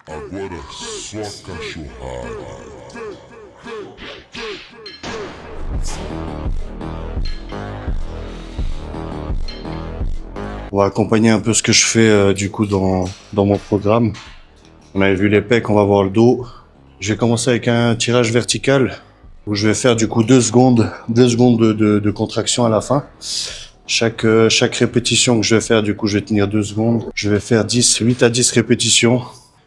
Agora só cachorrada. On va accompagner un peu ce que je fais du coup dans mon programme. On avait vu les pecs, on va voir le dos. Je vais commencer avec un tirage vertical où je vais faire du coup 2 secondes de contraction à la fin. Chaque répétition que je vais faire, du coup, je vais tenir 2 secondes. Je vais faire 8 à 10 répétitions.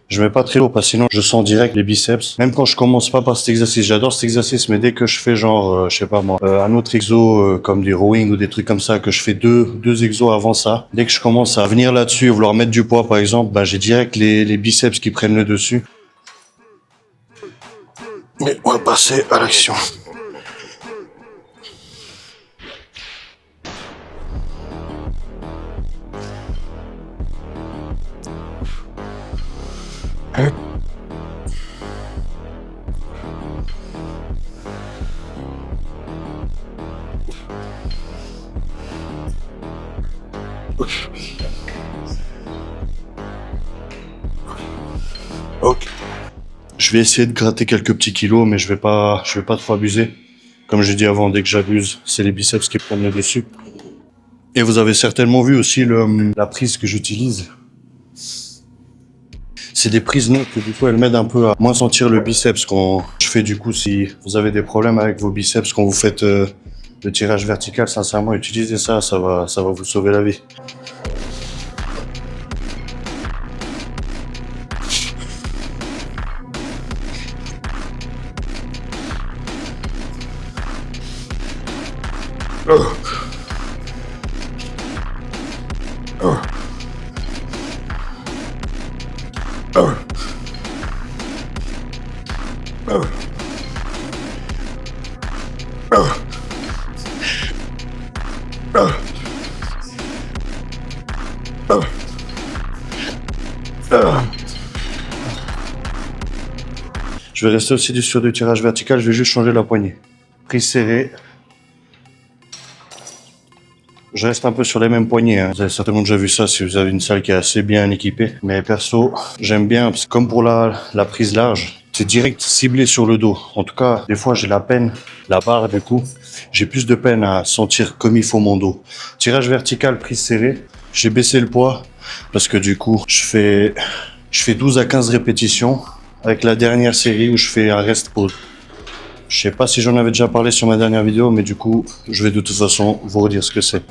Je mets pas très lourd parce que sinon je sens direct les biceps. Même quand je commence pas par cet exercice, j'adore cet exercice, mais dès que je fais genre, je sais pas moi, un autre exo comme du rowing ou des trucs comme ça, que je fais deux exos avant ça, dès que je commence à venir là-dessus et vouloir mettre du poids par exemple, bah j'ai direct les biceps qui prennent le dessus. Mais on va passer à l'action. Ok. Je vais essayer de gratter quelques petits kilos, mais je vais pas trop abuser. Comme j'ai dit avant, dès que j'abuse, c'est les biceps qui prennent le dessus. Et vous avez certainement vu aussi la prise que j'utilise. C'est des prises neutres que du coup elles m'aident un peu à moins sentir le biceps quand je fais du coup si vous avez des problèmes avec vos biceps quand vous faites le tirage vertical, sincèrement utilisez ça, ça va vous sauver la vie. Je vais rester aussi sur du tirage vertical, je vais juste changer la poignée. Prise serrée. Je reste un peu sur les mêmes poignées. Hein. Vous avez certainement déjà vu ça si vous avez une salle qui est assez bien équipée. Mais perso, j'aime bien, parce que comme pour la prise large, c'est direct ciblé sur le dos. En tout cas, des fois, j'ai la peine, la barre du coup, j'ai plus de peine à sentir comme il faut mon dos. Tirage vertical, prise serrée. J'ai baissé le poids parce que du coup, je fais 12 à 15 répétitions avec la dernière série où je fais un rest pause. Je sais pas si j'en avais déjà parlé sur ma dernière vidéo, mais du coup, je vais de toute façon vous redire ce que c'est.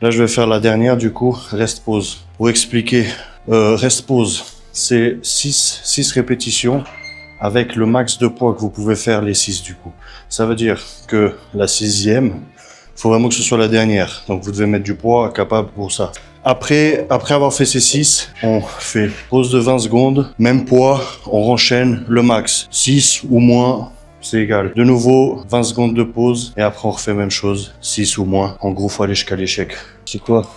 Là, je vais faire la dernière, du coup, rest-pause. Pour expliquer, rest-pause, c'est 6 répétitions avec le max de poids que vous pouvez faire les 6 du coup. Ça veut dire que la 6e, il faut vraiment que ce soit la dernière. Donc vous devez mettre du poids capable pour ça. Après avoir fait ces 6, on fait pause de 20 secondes, même poids, on renchaîne le max. 6 ou moins, c'est égal. De nouveau, 20 secondes de pause et après on refait même chose, 6 ou moins. En gros, faut aller jusqu'à l'échec. C'est quoi?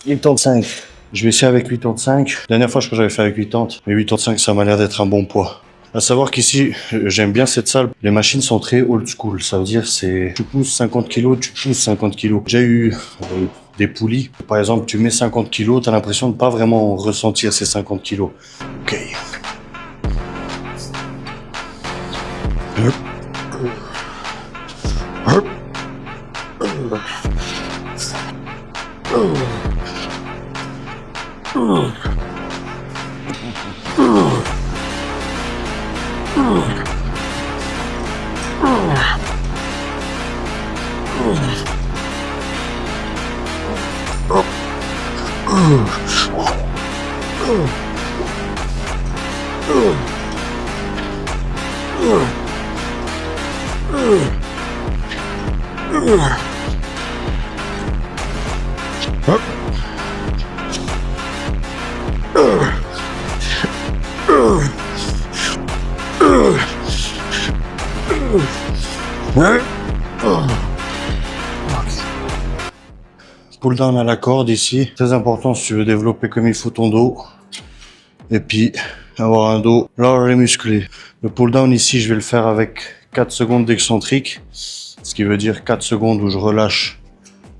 85. Je vais essayer avec 85. La dernière fois, je crois que j'avais fait avec 80. Mais 85, ça m'a l'air d'être un bon poids. À savoir qu'ici, j'aime bien cette salle. Les machines sont très old school. Ça veut dire, c'est, tu pousses 50 kilos, tu pousses 50 kilos. J'ai eu des poulies. Par exemple, tu mets 50 kilos, t'as l'impression de pas vraiment ressentir ces 50 kilos. Ok. Pull down à la corde ici, très important si tu veux développer comme il faut ton dos. Et puis avoir un dos large et musclé. Le pull down ici, je vais le faire avec 4 secondes d'excentrique, ce qui veut dire 4 secondes où je relâche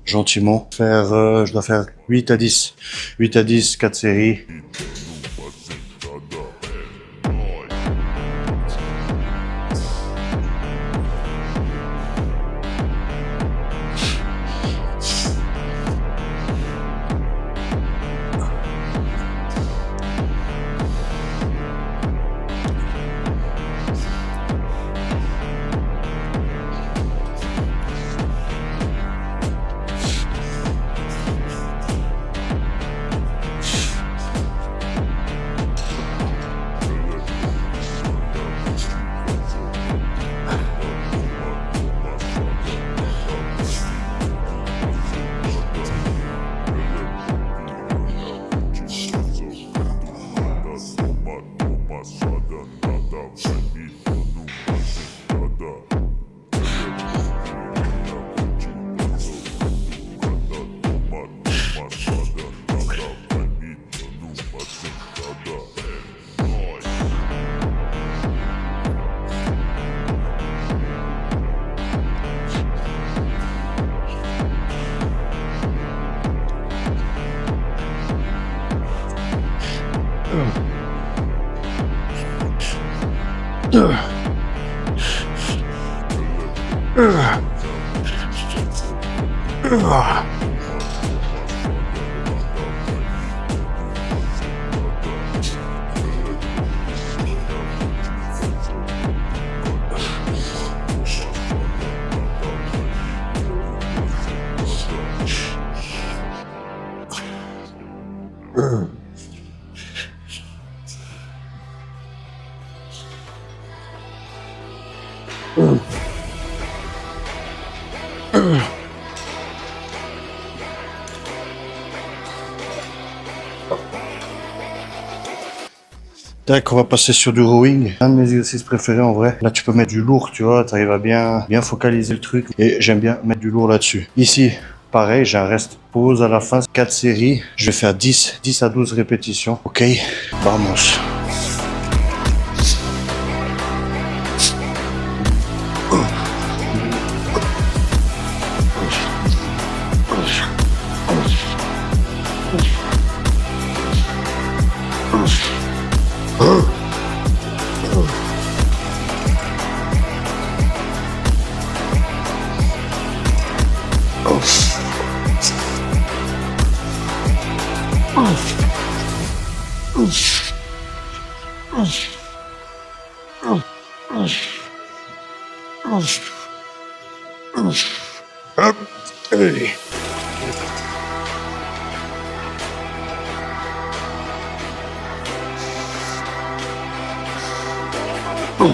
gentiment. Je dois faire 8 à 10. 8 à 10, 4 séries. Tac, on va passer sur du rowing. Un de mes exercices préférés en vrai. Là, tu peux mettre du lourd, tu vois, tu arrives à bien focaliser le truc. Et j'aime bien mettre du lourd là-dessus. Ici, pareil, j'ai un rest pause à la fin. 4 séries. Je vais faire 10 à 12 répétitions. Ok, vamos. Hop, allez. Coup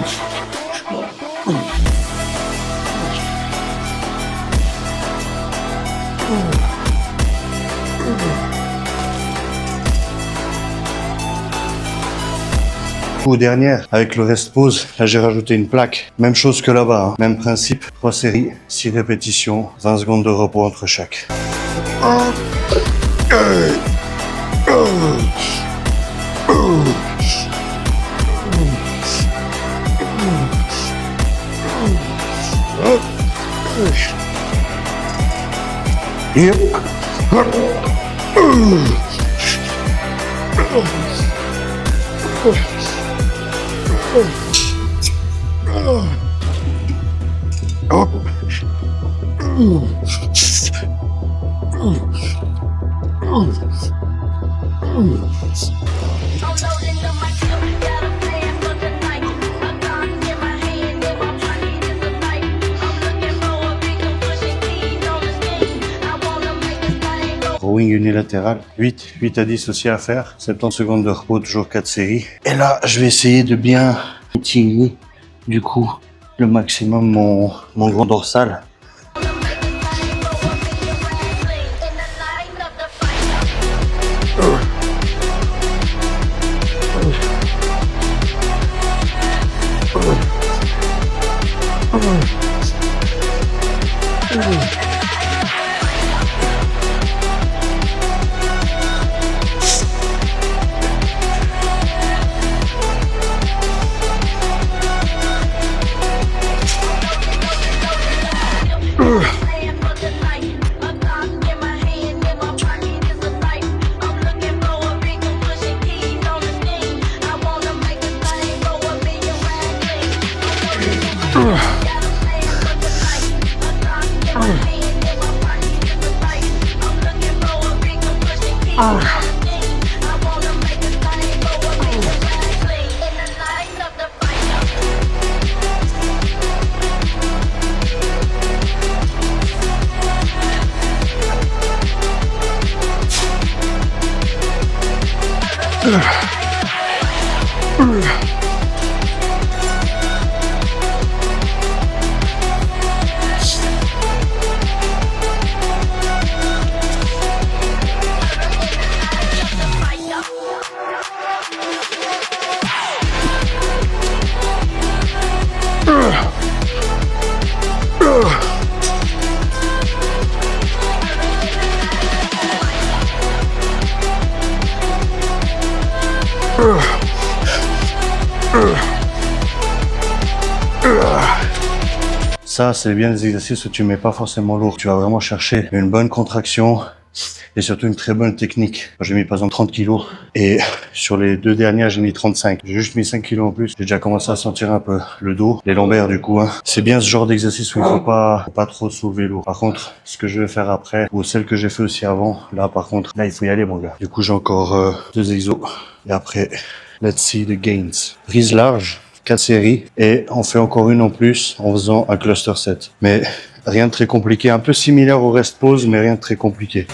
dernière, avec le rest pause, là j'ai rajouté une plaque. Même chose que là-bas, hein. Même principe. 3 séries, 6 répétitions, 20 secondes de repos entre chaque. Yep. Rowing unilatéral, 8 à 10 aussi à faire, 70 secondes de repos, toujours 4 séries. Et là, je vais essayer de bien étirer, du coup, le maximum mon grand dorsal. Ça, c'est bien des exercices où tu mets pas forcément lourd. Tu vas vraiment chercher une bonne contraction et surtout une très bonne technique. J'ai mis par exemple 30 kilos et sur les 2 dernières, j'ai mis 35. J'ai juste mis 5 kilos en plus. J'ai déjà commencé à sentir un peu le dos, les lombaires du coup. Hein. C'est bien ce genre d'exercice où il faut pas trop soulever lourd. Par contre, ce que je vais faire après, ou celle que j'ai fait aussi avant, là par contre, là il faut y aller mon gars. Du coup, j'ai encore 2 exos. Et après, let's see the gains. Prise large. 4 séries et on fait encore une en plus en faisant un cluster set. Mais rien de très compliqué, un peu similaire au rest pause, mais rien de très compliqué.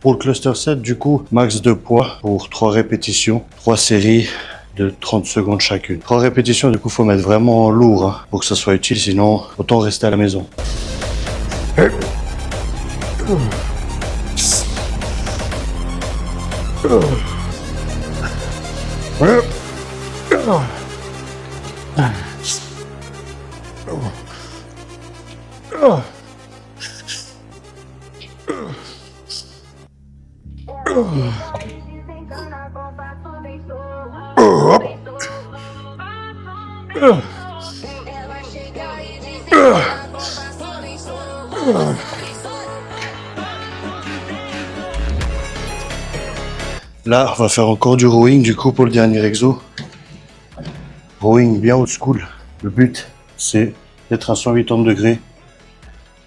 Pour le cluster 7, du coup, max de poids pour 3 répétitions, 3 séries de 30 secondes chacune. 3 répétitions, du coup, faut mettre vraiment lourd hein, pour que ça soit utile, sinon autant rester à la maison. Là, on va faire encore du rowing du coup pour le dernier exo. Rowing bien old school. Le but, c'est d'être à 180 degrés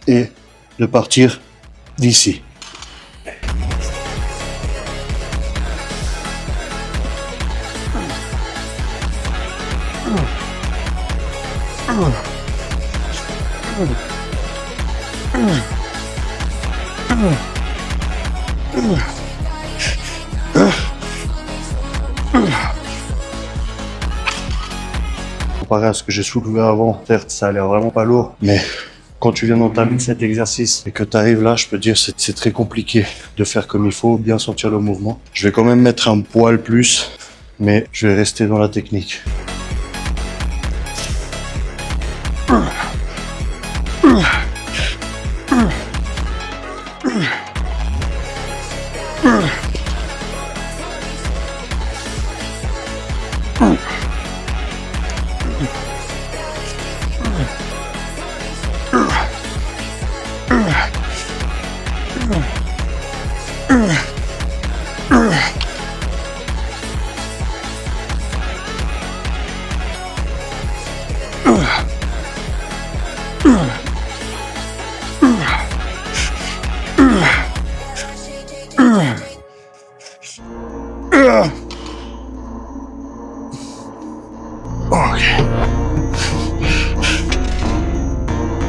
et de partir d'ici. Comparé à ce que j'ai soulevé avant, certes ça a l'air vraiment pas lourd, mais quand tu viens d'entamer cet exercice et que tu arrives là, je peux dire que c'est très compliqué de faire comme il faut, bien sentir le mouvement. Je vais quand même mettre un poil plus, mais je vais rester dans la technique.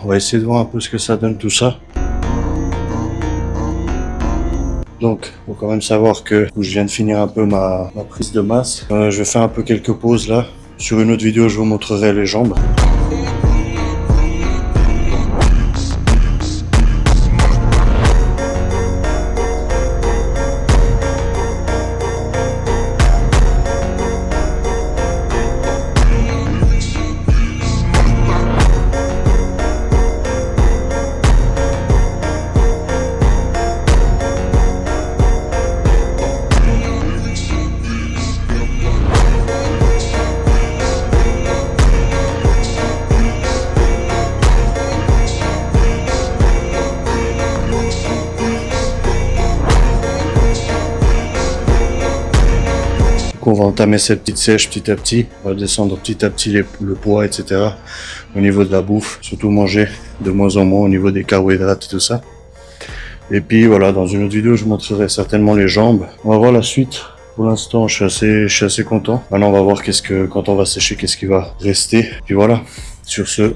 On va essayer de voir un peu ce que ça donne tout ça. Donc, faut quand même savoir que je viens de finir un peu ma prise de masse. Je vais faire un peu quelques pauses là. Sur une autre vidéo, je vous montrerai les jambes. On va entamer cette petite sèche petit à petit, on va descendre petit à petit le poids, etc. Au niveau de la bouffe, surtout manger de moins en moins au niveau des carbohydrates et tout ça. Et puis voilà, dans une autre vidéo, je vous montrerai certainement les jambes. On va voir la suite. Pour l'instant, je suis assez content. Maintenant, on va voir quand on va sécher, qu'est-ce qui va rester. Puis voilà, sur ce,